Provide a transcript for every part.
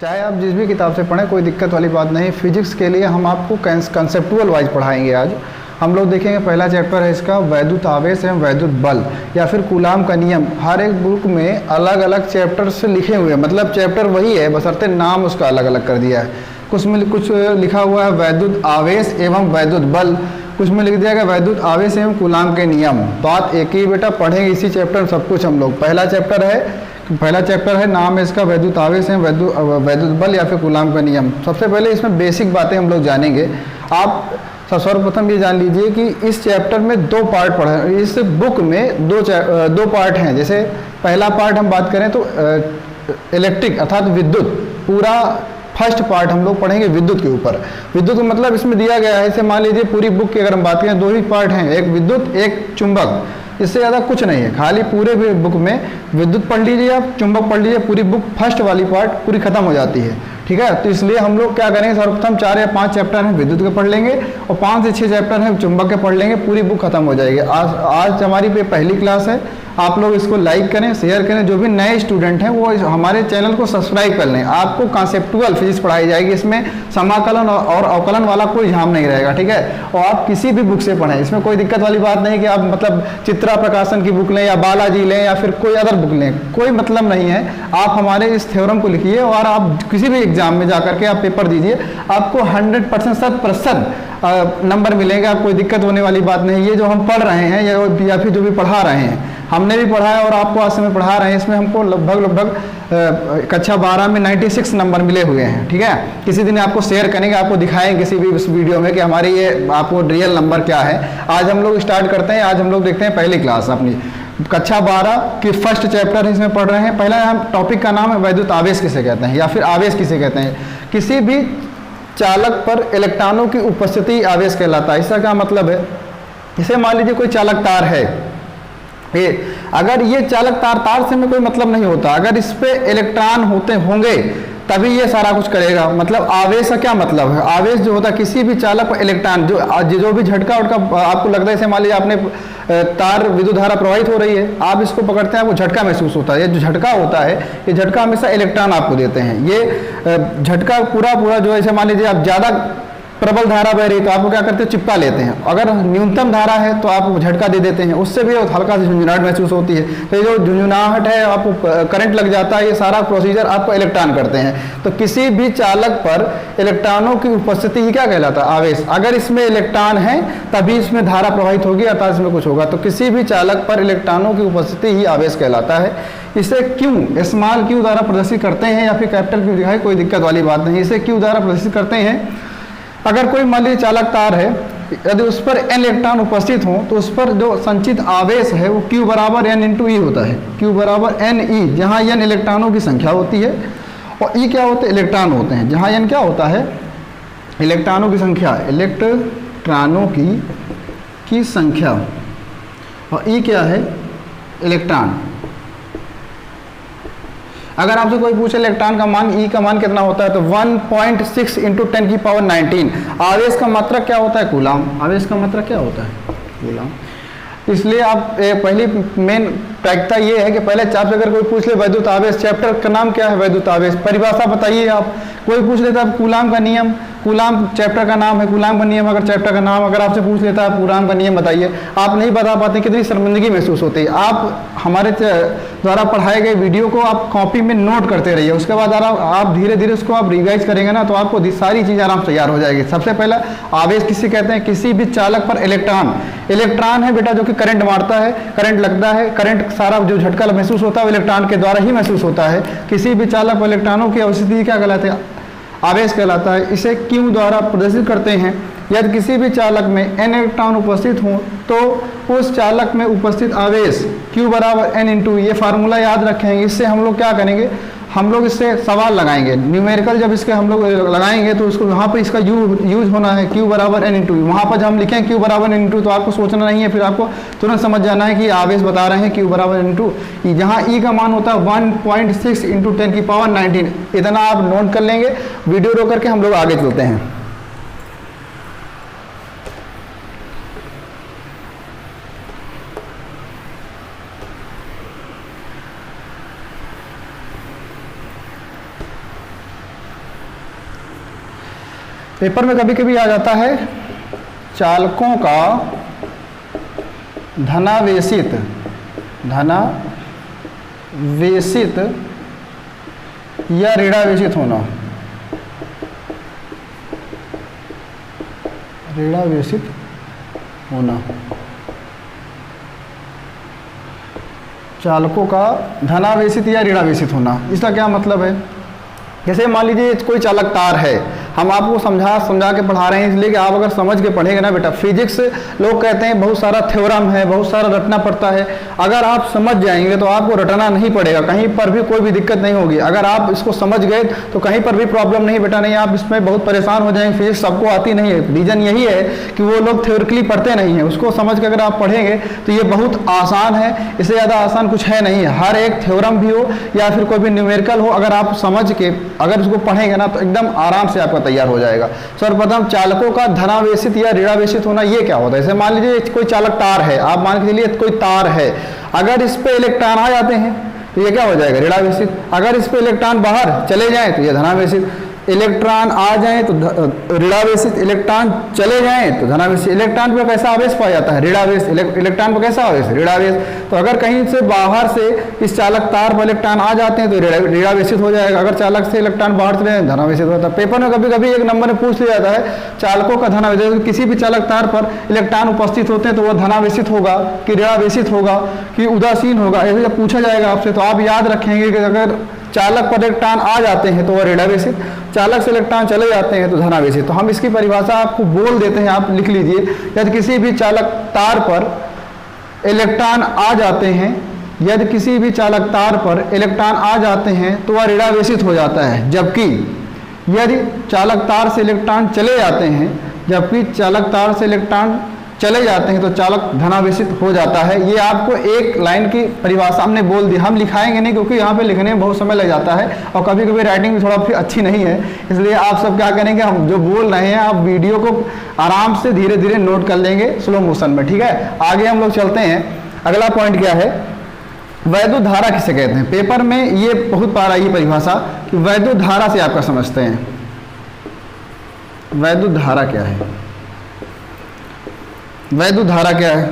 चाहे आप जिस भी किताब से पढ़ें, कोई दिक्कत वाली बात नहीं। फिजिक्स के लिए हम आपको कंसेप्चुअल वाइज पढ़ाएंगे। आज हम लोग देखेंगे पहला चैप्टर है इसका वैद्युत आवेश एवं वैद्युत बल या फिर कूलाम का नियम। हर एक बुक में अलग अलग चैप्टर से लिखे हुए हैं, मतलब चैप्टर वही है, बशर्ते नाम उसका अलग अलग कर दिया है। कुछ में कुछ लिखा हुआ है वैद्युत आवेश एवं वैद्युत बल, कुछ में लिख दिया गया वैद्युत आवेश एवं कूलाम के नियम। बात एक ही बेटा, पढ़ेंगे इसी चैप्टर में सब कुछ हम लोग। पहला चैप्टर है, नाम है इसका वैद्युत आवेश एवं वैद्युत बल या फिर कूलाम का नियम। सबसे पहले इसमें बेसिक बातें हम लोग जानेंगे। आप सर्वप्रथम ये जान लीजिए कि इस चैप्टर में दो पार्ट पढ़े, इस बुक में दो पार्ट हैं। जैसे पहला पार्ट हम बात करें तो इलेक्ट्रिक अर्थात विद्युत, पूरा फर्स्ट पार्ट हम लोग पढ़ेंगे विद्युत के ऊपर। विद्युत का मतलब इसमें दिया गया है, इसे मान लीजिए पूरी बुक की अगर हम बात करें दो ही पार्ट हैं, एक विद्युत एक चुंबक, इससे ज़्यादा कुछ नहीं है। खाली पूरे बुक में विद्युत पढ़ लीजिए, आप चुंबक पढ़ लीजिए, पूरी बुक फर्स्ट वाली पार्ट पूरी खत्म हो जाती है। ठीक है, तो इसलिए हम लोग क्या करेंगे, सर्वप्रथम 4 या 5 चैप्टर हैं विद्युत के पढ़ लेंगे और 5 से 6 चैप्टर हैं चुंबक के पढ़ लेंगे, पूरी बुक खत्म हो जाएगी। आज हमारी पहली क्लास है। आप लोग इसको लाइक करें, शेयर करें। जो भी नए स्टूडेंट हैं वो हमारे चैनल को सब्सक्राइब कर लें। आपको कॉन्सेप्टुअल फिजिक्स पढ़ाई जाएगी, इसमें समाकलन और अवकलन वाला कोई झाम नहीं रहेगा। ठीक है, और आप किसी भी बुक से पढ़ें, इसमें कोई दिक्कत वाली बात नहीं कि आप मतलब चित्रा प्रकाशन की बुक लें या बालाजी लें या फिर कोई अदर बुक लें, कोई मतलब नहीं है। आप हमारे इस थ्योरम को लिखिए और आप किसी भी एग्जाम में जाकर के आप पेपर दीजिए, आपको 100% 100% नंबर मिलेंगे। आप कोई दिक्कत होने वाली बात नहीं। ये जो हम पढ़ रहे हैं या फिर जो भी पढ़ा रहे हैं, हमने भी पढ़ा है और आपको आज से में पढ़ा रहे हैं, इसमें हमको लगभग कक्षा 12 में 96 नंबर मिले हुए हैं। ठीक है, किसी दिन आपको शेयर करेंगे, आपको दिखाएंगे किसी भी इस वीडियो में कि हमारे ये आपको रियल नंबर क्या है। आज हम लोग स्टार्ट करते हैं। आज हम लोग देखते हैं पहली क्लास अपनी कक्षा 12 की फर्स्ट चैप्टर है, इसमें पढ़ रहे हैं। पहला हम टॉपिक का नाम है वैद्युत आवेश किसे कहते हैं या फिर आवेश किसे कहते हैं। किसी भी चालक पर इलेक्ट्रॉनों की उपस्थिति आवेश कहलाता है। इसका क्या मतलब है, इसे मान लीजिए कोई चालक तार है, अगर ये चालक तार से में कोई मतलब नहीं होता, अगर इस पे इलेक्ट्रॉन होंगे तभी ये सारा कुछ करेगा। मतलब आवेश का क्या मतलब है, आवेश जो होता है किसी भी चालक पर इलेक्ट्रॉन जो भी झटका आपको लगता है, जैसे मान लीजिए आपने तार विद्युत धारा प्रवाहित हो रही है, आप इसको पकड़ते हैं, आपको झटका महसूस होता है। ये जो झटका होता है, ये झटका हमेशा इलेक्ट्रॉन आपको देते हैं। ये झटका पूरा जो ऐसे मान लीजिए आप ज़्यादा प्रबल धारा बह रही तो आपको क्या करते हैं, चिपका लेते हैं। अगर न्यूनतम धारा है तो आप झटका दे देते हैं, उससे भी हल्का सी झुंझुनाहट महसूस होती है। तो ये जो झुंझुनाहट है, आपको करंट लग जाता है, ये सारा प्रोसीजर आपको इलेक्ट्रॉन करते हैं। तो किसी भी चालक पर इलेक्ट्रॉनों की उपस्थिति ही क्या कहलाता है, आवेश। अगर इसमें इलेक्ट्रॉन है तभी इसमें धारा प्रवाहित होगी, अर्थात इसमें कुछ होगा। तो किसी भी चालक पर इलेक्ट्रॉनों की उपस्थिति ही आवेश कहलाता है। इसे क्यों स्मॉल क्यू द्वारा प्रदर्शित करते हैं या फिर कैपिटल क्यू दिखाए, कोई दिक्कत वाली बात नहीं। इसे क्यू द्वारा प्रदर्शित करते हैं। अगर कोई मान लीजिए चालक तार है, यदि उस पर n इलेक्ट्रॉन उपस्थित हो तो उस पर जो संचित आवेश है वो Q बराबर n इंटू ई होता है। Q बराबर n ई, जहाँ n इलेक्ट्रॉनों की संख्या होती है और E क्या होते हैं, इलेक्ट्रॉन होते हैं। जहाँ n क्या होता है, इलेक्ट्रॉनों की संख्या, इलेक्ट्रॉनों की संख्या, और E क्या है, इलेक्ट्रॉन। अगर आपसे कोई पूछे इलेक्ट्रॉन का मान, ई का मान कितना होता है, तो 1.6 इंटू 10 की पावर 19। आवेश का मात्रक क्या होता है, कूलाम। आवेश का मात्रक क्या होता है, कूलाम। इसलिए आप पहली मेन प्रायिकता ये है कि पहले आपसे अगर कोई पूछ ले वैद्युत आवेश, चैप्टर का नाम क्या है, वैद्युत आवेश, परिभाषा बताइए। आप कोई पूछ लेता है कूलाम का नियम, कूलाम चैप्टर का नाम है, कूलाम का नियम अगर चैप्टर का नाम अगर आपसे पूछ लेता है कूलाम का नियम बताइए, आप नहीं बता पाते, कितनी शर्मिंदगी महसूस होती है। आप हमारे द्वारा पढ़ाए गए वीडियो को आप कॉपी में नोट करते रहिए, उसके बाद आप धीरे धीरे उसको आप रिवाइज करेंगे ना, तो आपको सारी चीज़ आराम से तैयार हो जाएगी। सबसे पहला आवेश किसे कहते हैं, किसी भी चालक पर इलेक्ट्रॉन है बेटा, जो कि करंट मारता है, करंट लगता है, करंट सारा जो झटका महसूस होता है वो इलेक्ट्रॉन के द्वारा ही महसूस होता है। किसी भी चालक पर इलेक्ट्रॉनों की उपस्थिति क्या कहलाते हैं, आवेश कहलाता है। इसे क्यू द्वारा प्रदर्शित करते हैं। यदि किसी भी चालक में n इलेक्ट्रॉन उपस्थित हो तो उस चालक में उपस्थित आवेश Q बराबर n इंटू, ये फार्मूला याद रखेंगे। इससे हम लोग क्या करेंगे, हम लोग इससे सवाल लगाएंगे न्यूमेरिकल, जब इसके हम लोग लगाएंगे तो उसको वहाँ पर इसका यूज होना है, Q बराबर n इंटू। वहाँ पर जब हम लिखें Q बराबर n इंटू तो आपको सोचना नहीं है, फिर आपको तुरंत समझ जाना है कि आवेश बता रहे हैं Q बराबर n इंटू। जहाँ E का मान होता है 1.6 इंटू 10 की पावर 19। इतना आप नोट कर लेंगे। वीडियो रोक करके हम लोग आगे चलते हैं। पेपर में कभी कभी आ जाता है चालकों का धनावेशित या ऋणावेशित होना, ऋणावेशित होना। चालकों का धनावेशित या ऋणावेशित होना, इसका क्या मतलब है? जैसे मान लीजिए कोई चालक तार है, हम आपको समझा के पढ़ा रहे हैं, इसलिए कि आप अगर समझ के पढ़ेंगे ना बेटा, फिजिक्स लोग कहते हैं बहुत सारा थ्योरम है, बहुत सारा रटना पड़ता है। अगर आप समझ जाएंगे तो आपको रटना नहीं पड़ेगा, कहीं पर भी कोई भी दिक्कत नहीं होगी। अगर आप इसको समझ गए तो कहीं पर भी प्रॉब्लम नहीं बेटा, नहीं आप इसमें बहुत परेशान हो जाएंगे। फिजिक्स सबको आती नहीं है, रीज़न यही है कि वो लोग थ्योरिकली पढ़ते नहीं हैं। उसको समझ के अगर आप पढ़ेंगे तो ये बहुत आसान है, इससे ज़्यादा आसान कुछ है नहीं है। हर एक थ्योरम भी हो या फिर कोई भी न्यूमेरिकल हो, अगर आप समझ के अगर उसको पढ़ेंगे ना तो एकदम आराम से आपका तैयार हो जाएगा। सर्वप्रथम चालकों का धनावेशित या ऋणावेशित होना ये क्या होता है? जैसे मान लीजिए कोई चालक तार है, आप मान के चलिए कोई तार है, अगर इस पे इलेक्ट्रॉन आ जाते हैं तो ये क्या हो जाएगा? ऋणावेशित। अगर इस पे इलेक्ट्रॉन बाहर चले जाएं तो ये धनावेशित। इलेक्ट्रॉन आ जाएं तो ऋणावेशित, इलेक्ट्रॉन चले जाएं तो धनावेशित। इलेक्ट्रॉन पर कैसा आवेश पाया जाता है? ऋणावेश। इलेक्ट्रॉन पर कैसा आवेश? ऋणावेश। तो अगर कहीं से बाहर से इस चालक तार पर इलेक्ट्रॉन आ जाते हैं तो ऋणावेशित हो जाएगा, अगर चालक से इलेक्ट्रॉन बाहर चले जाए धनावेशित होता है। पेपर में कभी कभी एक नंबर में पूछ लिया जाता है चालकों का धनावेशित, किसी भी चालक तार पर इलेक्ट्रॉन उपस्थित होते हैं तो वह धनावेशित होगा कि ऋणावेशित होगा कि उदासीन होगा, ऐसे जब पूछा जाएगा आपसे तो आप याद रखेंगे कि अगर चालक पर इलेक्ट्रॉन आ जाते हैं तो वह ऋणावेशित, चालक से इलेक्ट्रॉन चले जाते हैं तो धनावेशित। तो हम इसकी परिभाषा आपको बोल देते हैं, आप लिख लीजिए। यदि किसी भी चालक तार पर इलेक्ट्रॉन आ जाते हैं, यदि किसी भी चालक तार पर इलेक्ट्रॉन आ जाते हैं तो वह ऋणावेशित हो जाता है, जबकि यदि चालक तार से इलेक्ट्रॉन चले जाते हैं, जबकि चालक तार से इलेक्ट्रॉन चले जाते हैं तो चालक धनावेशित हो जाता है। ये आपको एक लाइन की परिभाषा हमने बोल दी, हम लिखाएंगे नहीं क्योंकि यहाँ पे लिखने में बहुत समय लग जाता है और कभी कभी राइटिंग भी थोड़ा फिर अच्छी नहीं है, इसलिए आप सब क्या करेंगे, हम जो बोल रहे हैं आप वीडियो को आराम से धीरे धीरे नोट कर लेंगे स्लो मोशन में, ठीक है। आगे हम लोग चलते हैं। अगला पॉइंट क्या है? वैद्युत धारा किसे कहते हैं? पेपर में ये बहुत बार आई परिभाषा कि वैद्युत धारा से आपका समझते हैं। वैद्युत धारा क्या है? वैद्युत धारा क्या है?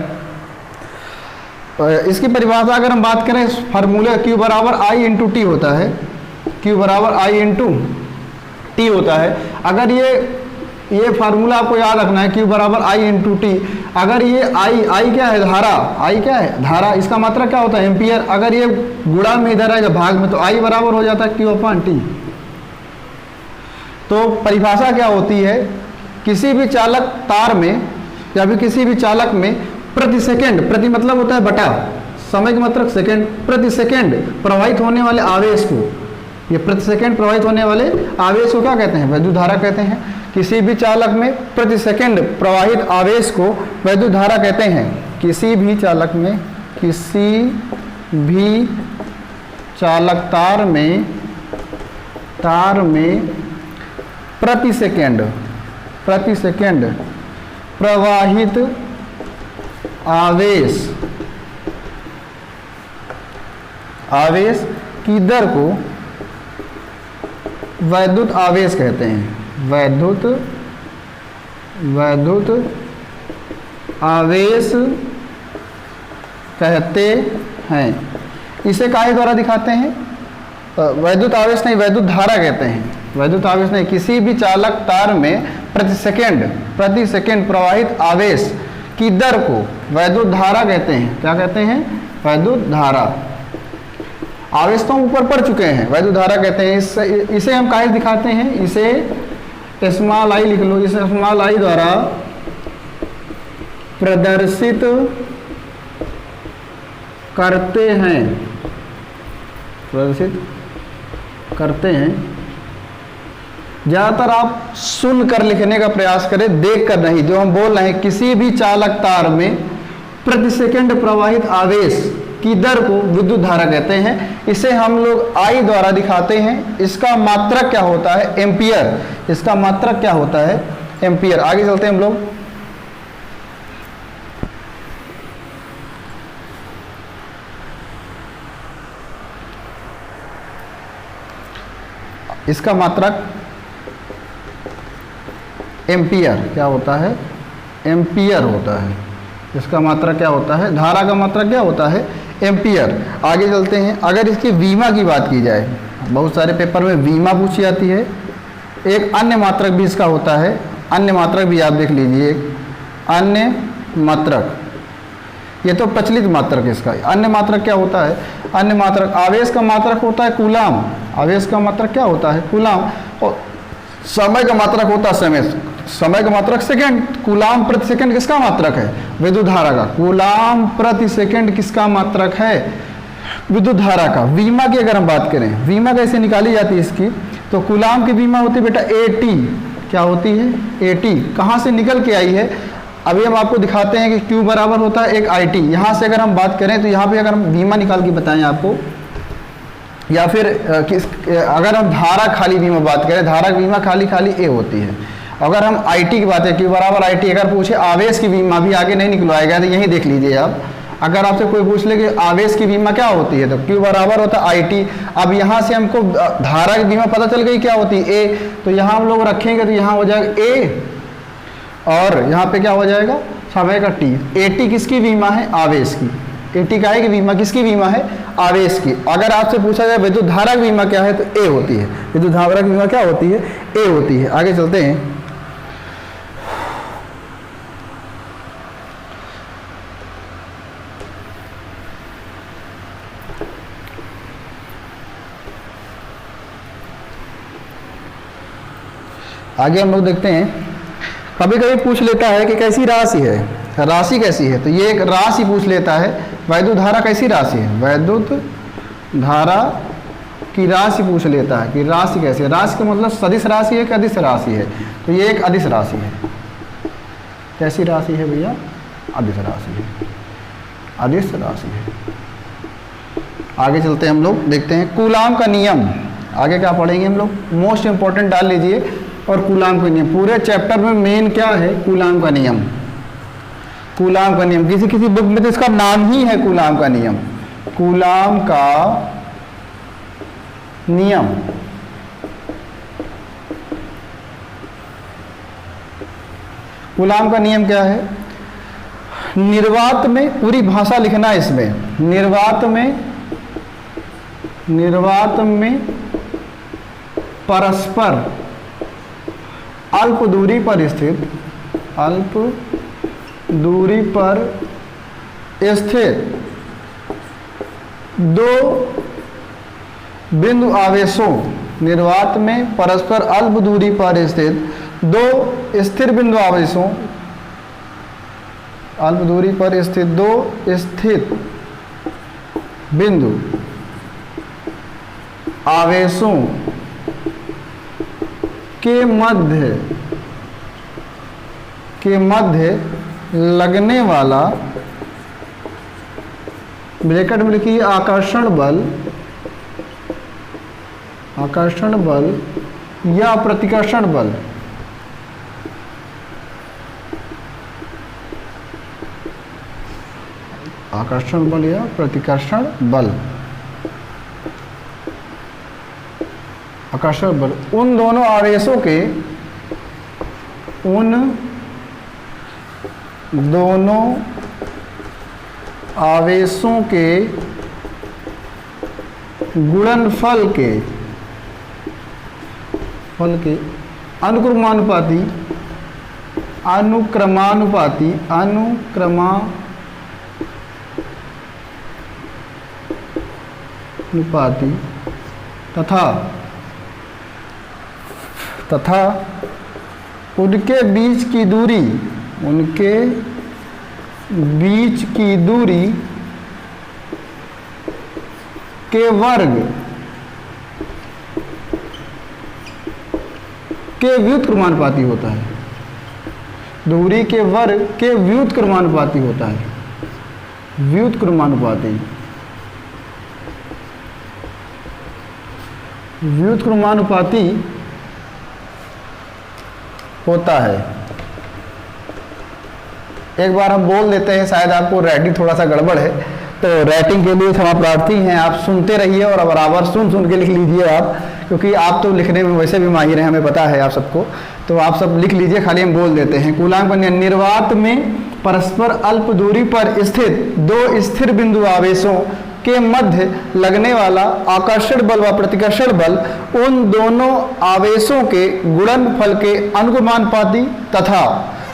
इसकी परिभाषा अगर हम बात करें, फार्मूला Q बराबर I इंटू टी होता है। Q बराबर I इंटू टी होता है। अगर ये फार्मूला आपको याद रखना है, Q बराबर I इंटू टी। अगर ये I क्या है? धारा। I क्या है? धारा। इसका मात्रा क्या होता है? एम्पियर। अगर ये गुणा में इधर आएगा भाग में तो I बराबर हो जाता है Q अपॉन टी। तो परिभाषा क्या होती है? किसी भी चालक तार में या फिर किसी भी चालक में प्रति सेकंड, प्रति मतलब होता है बटा, समय का मतलब सेकंड, प्रति सेकंड प्रवाहित होने वाले आवेश को, ये प्रति सेकंड प्रवाहित होने वाले आवेश को क्या कहते हैं? वैद्युत धारा कहते हैं। किसी भी चालक में प्रति सेकंड प्रवाहित आवेश को वैद्युत धारा कहते हैं। किसी भी चालक में, किसी भी चालक तार में प्रति सेकंड प्रवाहित आवेश की दर को वैद्युत आवेश कहते हैं। वैद्युत आवेश कहते हैं। इसे काहे द्वारा दिखाते हैं? वैद्युत आवेश नहीं, वैद्युत धारा कहते हैं। वैद्युत आवेश नहीं, किसी भी चालक तार में प्रति सेकंड प्रवाहित आवेश की दर को वैद्युत धारा कहते हैं। क्या कहते हैं? वैद्युत धारा। आवेश तो हम ऊपर पढ़ चुके हैं, वैद्युत धारा कहते हैं। इसे हम काहे दिखाते हैं? इसे स्मॉल आई लिख लो। इसे स्मॉल आई द्वारा प्रदर्शित करते हैं। ज़्यादातर आप सुन कर लिखने का प्रयास करें, देख कर नहीं। जो हम बोल रहे हैं, किसी भी चालक तार में प्रति सेकंड प्रवाहित आवेश की दर को विद्युत धारा कहते हैं। इसे हम लोग I द्वारा दिखाते हैं। इसका मात्रक क्या होता है? एम्पियर। इसका मात्रक क्या होता है? एम्पियर। आगे चलते हैं हम लोग। इसका मात्रक एम्पियर। क्या होता है? एम्पियर होता है। इसका मात्रक क्या होता है? धारा का मात्रक क्या होता है? एम्पियर। आगे चलते हैं। अगर इसकी वीमा की बात की जाए, बहुत सारे पेपर में वीमा पूछी जाती है। एक अन्य मात्रक भी इसका होता है, अन्य मात्रक भी आप देख लीजिए। एक अन्य मात्रक, ये तो प्रचलित मात्रक है इसका। अन्य मात्रक क्या होता है? अन्य मात्रक, आवेश का मात्रक होता है कूलाम। आवेश का मात्रक क्या होता है? कूलाम। और समय का मात्रक होता है समय। समय का मात्रक सेकंड। कूलाम प्रति सेकंड किसका मात्रक है? विद्युत धारा का। कूलाम प्रति सेकंड किसका मात्रक है? विद्युत धारा का। वीमा की अगर हम बात करें, वीमा कैसे निकाली जाती है इसकी, तो कूलाम की वीमा होती है बेटा AT। क्या होती है? AT। कहाँ से निकल के आई है? अभी हम आपको दिखाते हैं कि Q बराबर होता है एक IT। यहाँ से अगर हम बात करें तो यहाँ पे अगर हम वीमा निकाल के बताएं आपको, या फिर अगर हम धारा खाली वीमा बात करें, धारा वीमा खाली A होती है। अगर हम IT की बात है, Q बराबर IT, अगर पूछे आवेश की वीमा भी आगे नहीं निकलवाएगा तो यही देख लीजिए आप। अगर आपसे कोई पूछ ले कि आवेश की बीमा क्या होती है, तो Q बराबर होता है IT। अब यहाँ से हमको धारा की बीमा पता चल गई क्या होती है? A। तो यहाँ हम लोग रखेंगे तो यहाँ हो जाएगा A, और यहाँ पे क्या हो जाएगा? समय का T। AT किसकी बीमा है? आवेश की। AT का है कि बीमा किसकी बीमा है? आवेश की। अगर आपसे पूछा जाए विद्युत धारा की बीमा क्या है, तो A होती है। विद्युत धारा की बीमा क्या होती है? A होती है। आगे चलते हैं। आगे हम लोग देखते हैं, कभी कभी पूछ लेता है कि कैसी राशि है, राशि कैसी है, तो ये एक राशि पूछ लेता है। वैद्युत धारा कैसी राशि है? वैद्युत धारा की राशि पूछ लेता है कि राशि कैसी है। राशि का मतलब सदिश राशि है कि अदिश राशि है, तो ये एक अदिश राशि है। कैसी राशि है भैया? अदिश राशि है। अदिश राशि है। आगे चलते हैं हम लोग, देखते हैं कूलाम का नियम। आगे क्या पढ़ेंगे हम लोग? मोस्ट इंपॉर्टेंट डाल लीजिए। और कूलाम का नियम पूरे चैप्टर में मेन क्या है? कूलाम का नियम। कूलाम का नियम किसी किसी बुक में तो इसका नाम ही है कूलाम का नियम। कूलाम का नियम। कूलाम का नियम क्या है? निर्वात में, पूरी भाषा लिखना इसमें, निर्वात में परस्पर अल्प दूरी पर स्थित, अल्प दूरी पर स्थित दो बिंदु आवेशों, निर्वात में परस्पर अल्प दूरी पर स्थित दो स्थिर बिंदु आवेशों, अल्प दूरी पर स्थित दो स्थित बिंदु आवेशों के मध्य लगने वाला, ब्रैकेट में लिखिए आकर्षण बल या प्रतिकर्षण बल, आकर्षण बल या प्रतिकर्षण बल, आकर्षण बल, उन दोनों आवेशों के, उन दोनों आवेशों के गुणनफल के अनुक्रमानुपाती तथा उनके बीच की दूरी के वर्ग के व्युत्क्रमानुपाती होता है। दूरी के वर्ग के व्युत्क्रमानुपाती होता है। व्युत्क्रमानुपाती होता है। एक बार हम बोल देते हैं, शायद आपको राइटिंग थोड़ा सा गड़बड़ है, तो राइटिंग के लिए क्षमा प्रार्थी हैं, आप सुनते रहिए और बराबर सुन के लिख लीजिए आप, क्योंकि आप तो लिखने में वैसे भी माहिर हैं, हमें पता है आप सबको, तो आप सब लिख लीजिए, खाली हम बोल देते हैं। कूलाम का नियम, निर्वात में परस्पर अल्प दूरी पर स्थित दो स्थिर बिंदु आवेशों के मध्य लगने वाला आकर्षण बल व प्रतिकर्षण बल उन दोनों आवेशों के गुणनफल के अनुमानुपाती तथा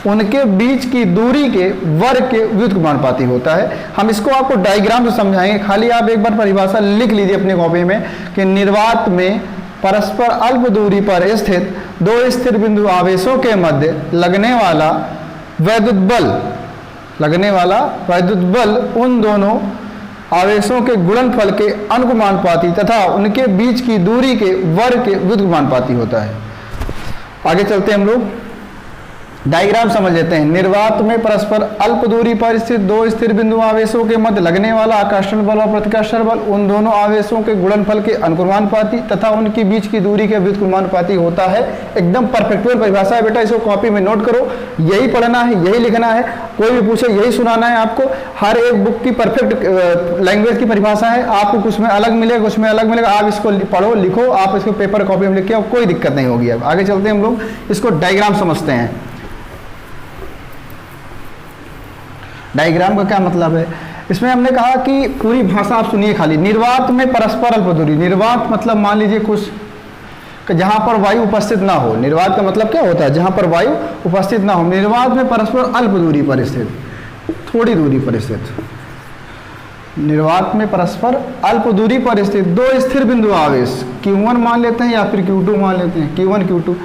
उनके बीच की दूरी के वर्ग के व्युत्क्रमानुपाती होता है। हम इसको आपको डायग्राम से समझाएंगे, खाली आप एक बार परिभाषा लिख लीजिए अपने कॉपी में कि निर्वात में परस्पर अल्प दूरी पर स्थित दो स्थिर बिंदु आवेशों के मध्य लगने वाला वैद्युत बल उन दोनों आवेशों के गुणनफल के अनुमानुपाती तथा उनके बीच की दूरी के वर्ग के व्युत्क्रमानुपाती होता है। आगे चलते हैं हम लोग, डायग्राम समझ लेते हैं। निर्वात में परस्पर अल्प दूरी पर स्थित दो स्थिर बिंदु आवेशों के मध्य लगने वाला आकर्षण बल और प्रतिकर्षण बल उन दोनों आवेशों के गुणनफल के अनुक्रमानुपाती तथा उनके बीच की दूरी के व्युत्क्रमानुपाती होता है। एकदम परफेक्टुअल परिभाषा है बेटा, इसको कॉपी में नोट करो, यही पढ़ना है, यही लिखना है, कोई भी पूछे यही सुनाना है आपको। हर एक बुक की परफेक्ट लैंग्वेज की परिभाषा है, आपको कुछ में अलग मिलेगा, कुछ में अलग मिलेगा, आप इसको पढ़ो लिखो, आप इसको पेपर कॉपी में लिख के, कोई दिक्कत नहीं होगी। अब आगे चलते हैं हम लोग, इसको डायग्राम समझते हैं। डायग्राम का क्या मतलब है, इसमें हमने कहा कि पूरी भाषा आप सुनिए खाली। निर्वात में परस्पर अल्प दूरी, निर्वात मतलब मान लीजिए कुछ जहां पर वायु उपस्थित ना हो। निर्वात का मतलब क्या होता है, जहां पर वायु उपस्थित ना हो। निर्वात में परस्पर अल्प दूरी पर स्थित, थोड़ी दूरी पर स्थित, निर्वात में परस्पर अल्प दूरी पर स्थित दो स्थिर बिंदु आवेश Q1 मान लेते हैं या फिर Q2 मान लेते हैं, Q1 Q2।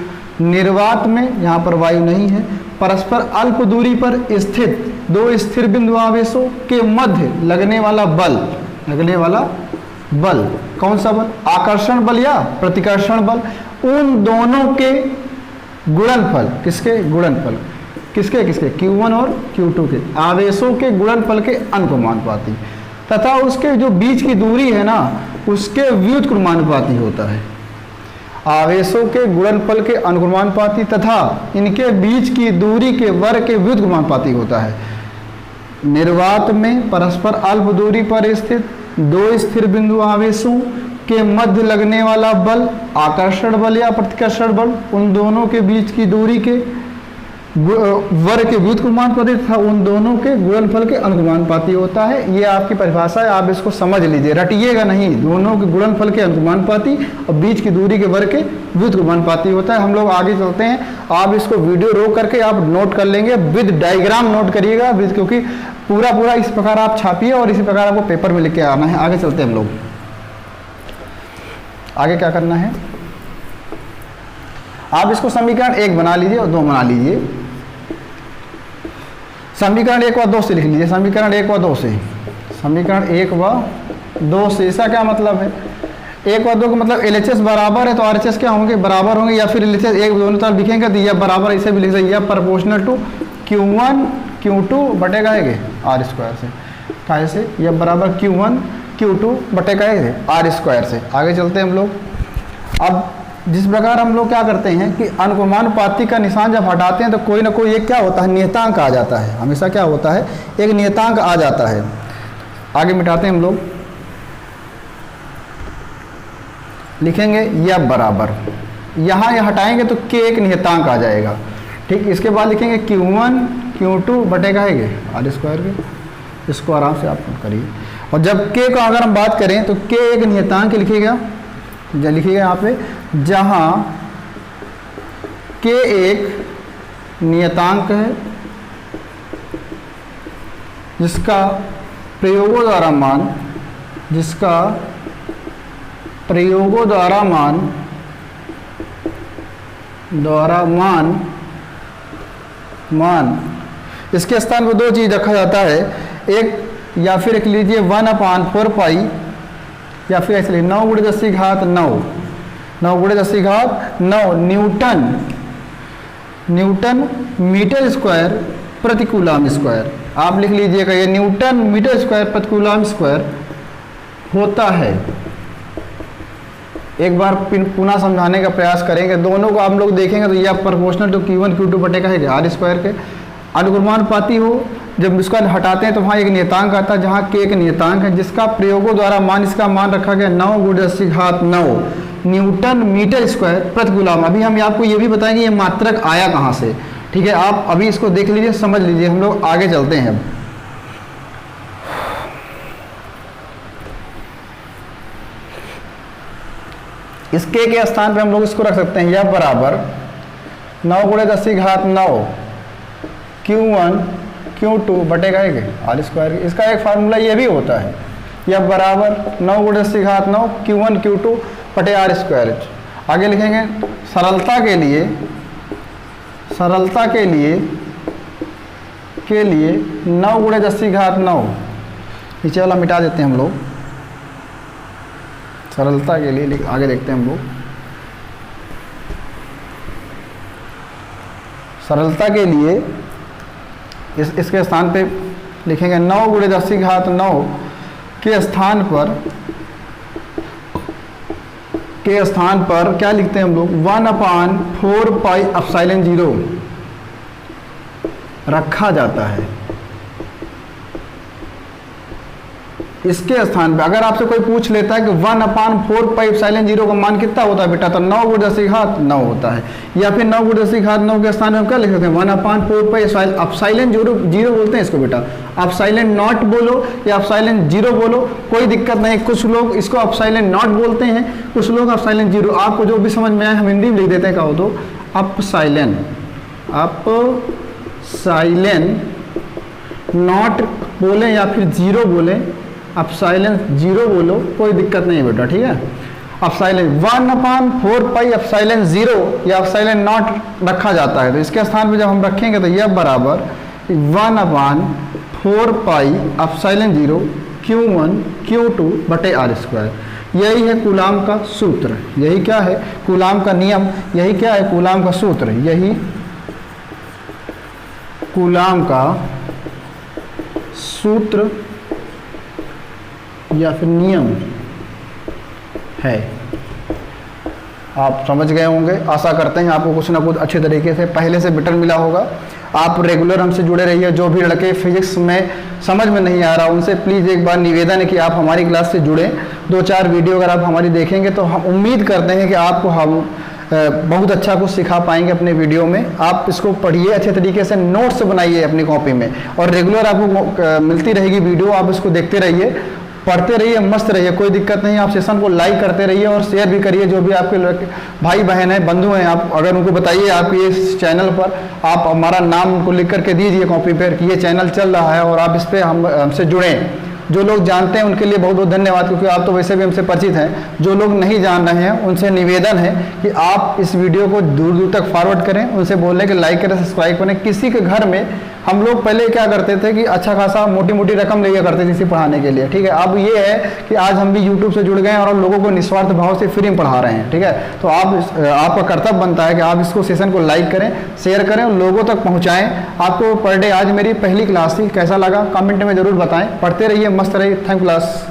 निर्वात में यहाँ पर वायु नहीं है, परस्पर अल्प दूरी पर स्थित दो स्थिर बिंदु आवेशों के मध्य लगने वाला बल, कौन सा बल, आकर्षण बल या प्रतिकर्षण बल, उन दोनों के गुणनफल, किसके गुणनफल, किसके Q1 और Q2 के आवेशों के गुणनफल के अनुक्रमानुपाती तथा उसके जो बीच की दूरी है ना उसके व्युत्क्रमानुपाती होता है। आवेशों के गुणनफल के अनुक्रमानुपाती तथा इनके बीच की दूरी के वर्ग के व्युत्क्रमानुपाती होता है। निर्वात में परस्पर अल्प दूरी पर स्थित दो स्थिर बिंदु आवेशों के मध्य लगने वाला बल, आकर्षण बल या प्रतिकर्षण बल, उन दोनों के बीच की दूरी के वर्ग के व्युत्क्रमानुपाती तथा उन दोनों के गुणनफल के अनुक्रमानुपाती होता है। ये आपकी परिभाषा है, आप इसको समझ लीजिए, रटिएगा नहीं। दोनों के गुणनफल के अनुक्रमानुपाती और बीच की दूरी के वर्ग के व्युत्क्रमानुपाती होता है। हम लोग आगे चलते हैं, आप इसको वीडियो रोक करके आप नोट कर लेंगे, विद डायग्राम नोट करिएगा, विद, क्योंकि पूरा इस प्रकार आप छापिए और इसी प्रकार आपको पेपर में लिख के आना है। आगे चलते हैं हम लोग, आगे क्या करना है, आप इसको समीकरण 1 बना लीजिए और 2 बना लीजिए। समीकरण 1 व 2 से लिख लीजिए, समीकरण 1 व 2 से, समीकरण 1 व 2 से। इसका क्या मतलब है, 1 व 2 का मतलब LHS बराबर है तो RHS क्या होंगे, बराबर होंगे, या फिर LHS एक दोनों तरफ लिखेंगे तो यह बराबर, इसे भी लिख सकते हैं प्रोपोर्शनल टू Q1 Q2 बटे कहेंगे R स्क्वायर से, काहे से, यह बराबर Q1 Q2 बटे कहेंगे R स्क्वायर से। आगे चलते हैं हम लोग। अब जिस प्रकार हम लोग क्या करते हैं कि अनुक्रमानुपाती का निशान जब हटाते हैं तो कोई ना कोई एक क्या होता है, नियतांक आ जाता है, हमेशा क्या होता है, एक नियतांक आ जाता है। आगे मिटाते हैं हम लोग, लिखेंगे यह बराबर, यहाँ यह हटाएंगे तो K एक नियतांक आ जाएगा, ठीक। इसके बाद लिखेंगे Q1 Q2 बटे कहेंगे R स्क्वायर के, इसको आराम से आप करिए। और जब K का अगर हम बात करें तो K एक नियतांक लिखिएगा, लिखिएगा यहाँ पे, जहाँ K एक नियतांक है जिसका प्रयोगों द्वारा मान इसके स्थान पर 2 चीज़ रखा जाता है, एक या फिर एक लीजिए 1/4 पाई, या फिर ऐसे 9 × 10⁻9 न्यूटन मीटर स्क्वायर प्रति कूलाम स्क्वायर। आप लिख लीजिएगा, ये न्यूटन मीटर स्क्वायर प्रति कूलाम स्क्वायर होता है। एक बार पुनः समझाने का प्रयास करेंगे, दोनों को आप लोग देखेंगे तो यह प्रोपोर्शनल टू Q1 Q2 बटे कहेंगे R स्क्वायर के, अनुक्रमानुपाती हो जब इसको हटाते हैं तो वहाँ एक नियतांक आता है, जहाँ के एक नियतांक है जिसका प्रयोगों द्वारा इसका मान रखा गया 9 × 10⁹ न्यूटन मीटर स्क्वायर प्रति कूलम। अभी हम आपको ये भी बताएंगे ये मात्रक आया कहाँ से, ठीक है। आप अभी इसको देख लीजिए, समझ लीजिए, हम लोग आगे चलते हैं। अब इस के स्थान पे हम लोग इसको रख सकते हैं, यह बराबर 9 × 10⁹ Q1 Q2 बटेगा r²। इसका एक फार्मूला ये भी होता है, यह बराबर 9 × 10⁹ Q1 Q2 बटे r²। आगे लिखेंगे सरलता के लिए 9 × 10⁹, नीचे वाला मिटा देते हैं हम लोग सरलता के लिए। आगे देखते हैं हम लोग, सरलता के लिए इसके स्थान पे लिखेंगे 9 × 10⁹ के स्थान पर क्या लिखते हैं हम लोग 1/4πε0 रखा जाता है। इसके स्थान पे अगर आपसे कोई पूछ लेता है कि 1/4πε0 का मान कितना होता है बेटा, तो 9 × 10⁹ होता है। या फिर 9 × 10⁹ के स्थान में हम क्या लिख सकते हैं 1/4πε0 बोलते हैं इसको बेटा। ε0 बोलो या ε0 बोलो, कोई दिक्कत नहीं। कुछ लोग इसको ε0 बोलते हैं, कुछ लोग ε0। आपको जो भी समझ में आए हम हिंदी में लिख देते हैं, कहो तो नॉट बोले या फिर 0 बोले, ε0 बोलो, कोई दिक्कत नहीं बेटा, ठीक है। 1/4πε0 या ε0 रखा जाता है, तो इसके स्थान पे जब हम रखेंगे तो यह बराबर 1/4πε0 Q1 Q2 बटे r²। यही है कूलाम का सूत्र, यही क्या है कूलाम का नियम, यही क्या है कूलाम का सूत्र, यही कूलाम का सूत्र या फिर नियम है। आप समझ गए होंगे, आशा करते हैं आपको कुछ ना कुछ अच्छे तरीके से पहले से बेटर मिला होगा। आप रेगुलर हमसे जुड़े रहिए। जो भी लड़के फिजिक्स में समझ में नहीं आ रहा उनसे प्लीज़ एक बार निवेदन है कि आप हमारी क्लास से जुड़ें। 2-4 वीडियो अगर आप हमारी देखेंगे तो हम उम्मीद करते हैं कि आपको हम बहुत अच्छा कुछ सिखा पाएंगे अपने वीडियो में। आप इसको पढ़िए अच्छे तरीके से, नोट्स बनाइए अपनी कॉपी में, और रेगुलर आपको मिलती रहेगी वीडियो, आप इसको देखते रहिए, पढ़ते रहिए, मस्त रहिए, कोई दिक्कत नहीं। आप सेशन को लाइक करते रहिए और शेयर भी करिए। जो भी आपके भाई बहन हैं, बंधु हैं, आप अगर उनको बताइए आपके इस चैनल पर आप हमारा नाम उनको लिख करके दीजिए कॉपी पर कि ये चैनल चल रहा है और आप इस पर हमसे जुड़ें। जो लोग जानते हैं उनके लिए बहुत बहुत धन्यवाद, क्योंकि आप तो वैसे भी हमसे परिचित हैं। जो लोग नहीं जान रहे हैं उनसे निवेदन है कि आप इस वीडियो को दूर दूर तक फॉरवर्ड करें, उनसे बोलें कि लाइक करें, सब्सक्राइब करें। किसी के घर में हम लोग पहले क्या करते थे कि अच्छा खासा मोटी मोटी रकम लिया करते थे इसे पढ़ाने के लिए, ठीक है। अब ये है कि आज हम भी यूट्यूब से जुड़ गए हैं और लोगों को निस्वार्थ भाव से फ्री में पढ़ा रहे हैं, ठीक है। तो आपका कर्तव्य बनता है कि आप इसको सेशन को लाइक करें, शेयर करें और लोगों तक पहुँचाएँ। आपको पर डे आज मेरी पहली क्लास थी, कैसा लगा कमेंट में ज़रूर बताएं। पढ़ते रहिए, मस्त रहिए। Thank class.